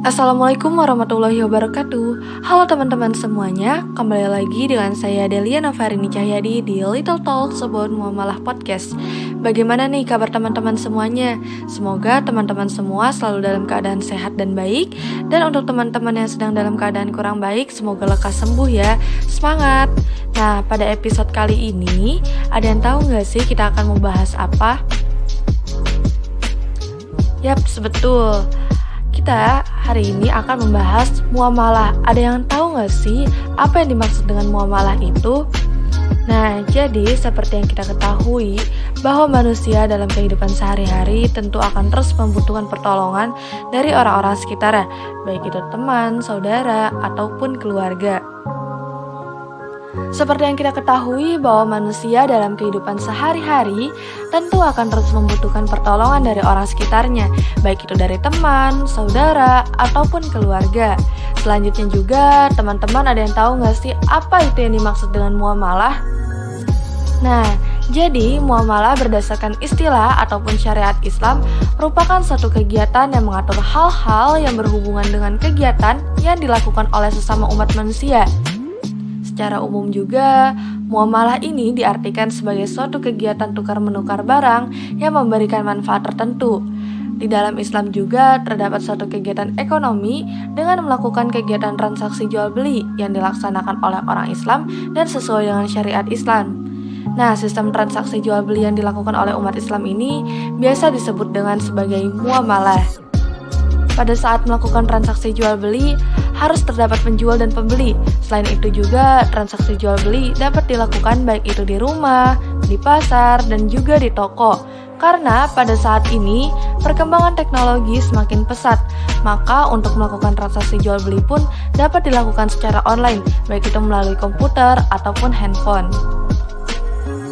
Assalamualaikum warahmatullahi wabarakatuh. Halo teman-teman semuanya, kembali lagi dengan saya Delia Novarini Cahyadi di Little Talks About Muamalah Podcast. Bagaimana nih kabar teman-teman semuanya? Semoga teman-teman semua selalu dalam keadaan sehat dan baik. Dan untuk teman-teman yang sedang dalam keadaan kurang baik, semoga lekas sembuh ya. Semangat! Nah, pada episode kali ini, ada yang tahu gak sih kita akan membahas apa? Yap, betul. Kita hari ini akan membahas muamalah. Ada yang tahu nggak sih apa yang dimaksud dengan muamalah itu? Nah, jadi seperti yang kita ketahui bahwa manusia dalam kehidupan sehari-hari tentu akan terus membutuhkan pertolongan dari orang-orang sekitarnya, baik itu teman, saudara, ataupun keluarga. Seperti yang kita ketahui bahwa manusia dalam kehidupan sehari-hari tentu akan terus membutuhkan pertolongan dari orang sekitarnya, baik itu dari teman, saudara, ataupun keluarga. Selanjutnya juga, teman-teman ada yang tahu nggak sih apa itu yang dimaksud dengan muamalah? Nah, jadi muamalah berdasarkan istilah ataupun syariat Islam merupakan suatu kegiatan yang mengatur hal-hal yang berhubungan dengan kegiatan yang dilakukan oleh sesama umat manusia. Secara umum juga, muamalah ini diartikan sebagai suatu kegiatan tukar-menukar barang yang memberikan manfaat tertentu. Di dalam Islam juga terdapat suatu kegiatan ekonomi dengan melakukan kegiatan transaksi jual-beli yang dilaksanakan oleh orang Islam dan sesuai dengan syariat Islam. Nah, sistem transaksi jual-beli yang dilakukan oleh umat Islam ini biasa disebut dengan sebagai muamalah. Pada saat melakukan transaksi jual-beli, harus terdapat penjual dan pembeli. Selain itu juga, transaksi jual-beli dapat dilakukan baik itu di rumah, di pasar, dan juga di toko. Karena pada saat ini, perkembangan teknologi semakin pesat, maka untuk melakukan transaksi jual-beli pun dapat dilakukan secara online, baik itu melalui komputer ataupun handphone.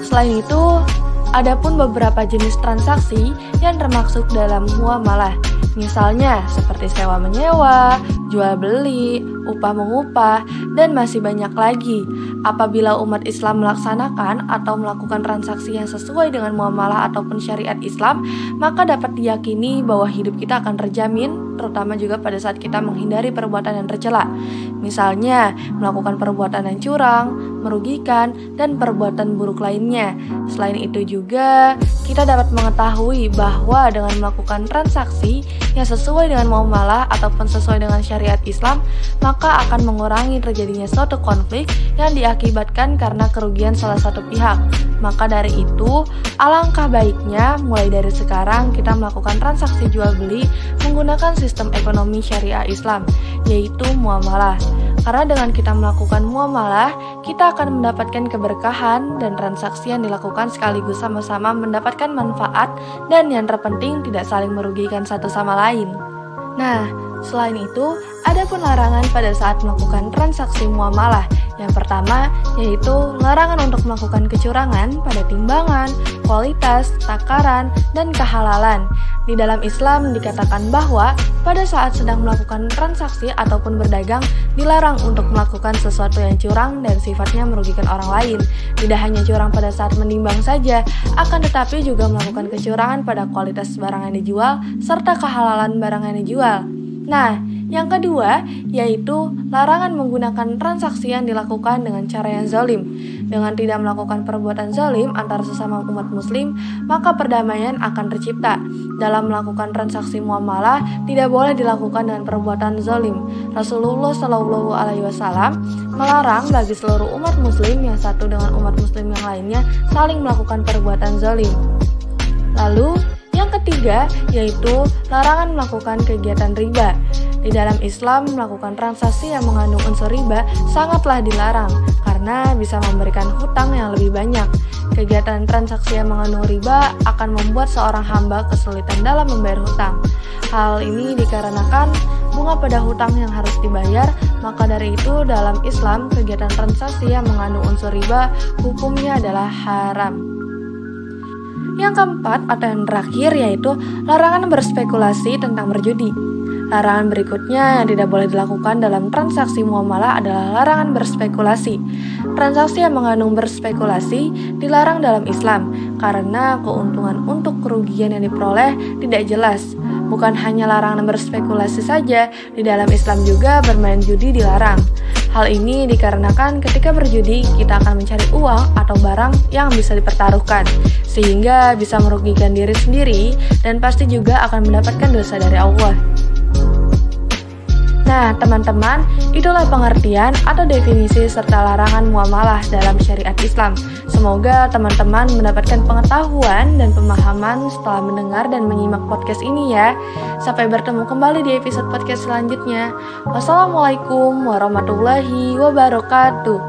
Selain itu, ada pun beberapa jenis transaksi yang termasuk dalam muamalah. Misalnya seperti sewa menyewa, jual beli, upah mengupah, dan masih banyak lagi. Apabila umat Islam melaksanakan atau melakukan transaksi yang sesuai dengan muamalah ataupun syariat Islam, maka dapat diyakini bahwa hidup kita akan terjamin, terutama juga pada saat kita menghindari perbuatan yang tercela. Misalnya, melakukan perbuatan yang curang, merugikan, dan perbuatan buruk lainnya. Selain itu juga, kita dapat mengetahui bahwa dengan melakukan transaksi yang sesuai dengan muamalah ataupun sesuai dengan syariat Islam, maka akan mengurangi terjadinya suatu konflik yang diakibatkan karena kerugian salah satu pihak. Maka dari itu, alangkah baiknya mulai dari sekarang kita melakukan transaksi jual beli menggunakan sistem ekonomi syariah Islam, yaitu muamalah. Karena dengan kita melakukan muamalah, kita akan mendapatkan keberkahan dan transaksi yang dilakukan sekaligus sama-sama mendapatkan manfaat dan yang terpenting tidak saling merugikan satu sama lain. Nah, selain itu, ada pun larangan pada saat melakukan transaksi muamalah. Yang pertama, yaitu larangan untuk melakukan kecurangan pada timbangan, kualitas, takaran, dan kehalalan. Di dalam Islam dikatakan bahwa pada saat sedang melakukan transaksi ataupun berdagang, dilarang untuk melakukan sesuatu yang curang dan sifatnya merugikan orang lain. Tidak hanya curang pada saat menimbang saja, akan tetapi juga melakukan kecurangan pada kualitas barang yang dijual, serta kehalalan barang yang dijual. Nah, yang kedua, yaitu larangan menggunakan transaksi yang dilakukan dengan cara yang zalim. Dengan tidak melakukan perbuatan zalim antara sesama umat muslim, maka perdamaian akan tercipta. Dalam melakukan transaksi muamalah, tidak boleh dilakukan dengan perbuatan zalim. Rasulullah Shallallahu Alaihi Wasallam melarang bagi seluruh umat muslim yang satu dengan umat muslim yang lainnya saling melakukan perbuatan zalim. Lalu, yang ketiga, yaitu larangan melakukan kegiatan riba. Di dalam Islam, melakukan transaksi yang mengandung unsur riba sangatlah dilarang karena bisa memberikan hutang yang lebih banyak. Kegiatan transaksi yang mengandung riba akan membuat seorang hamba kesulitan dalam membayar hutang. Hal ini dikarenakan bunga pada hutang yang harus dibayar, maka dari itu dalam Islam kegiatan transaksi yang mengandung unsur riba hukumnya adalah haram. Yang keempat atau yang terakhir yaitu larangan berspekulasi tentang berjudi. Larangan berikutnya yang tidak boleh dilakukan dalam transaksi muamalah adalah larangan berspekulasi. Transaksi yang mengandung berspekulasi dilarang dalam Islam karena keuntungan untuk kerugian yang diperoleh tidak jelas. Bukan hanya larangan berspekulasi saja, di dalam Islam juga bermain judi dilarang. Hal ini dikarenakan ketika berjudi kita akan mencari uang atau barang yang bisa dipertaruhkan, sehingga bisa merugikan diri sendiri dan pasti juga akan mendapatkan dosa dari Allah. Nah, teman-teman, itulah pengertian atau definisi serta larangan muamalah dalam syariat Islam. Semoga teman-teman mendapatkan pengetahuan dan pemahaman setelah mendengar dan menyimak podcast ini ya. Sampai bertemu kembali di episode podcast selanjutnya. Wassalamualaikum warahmatullahi wabarakatuh.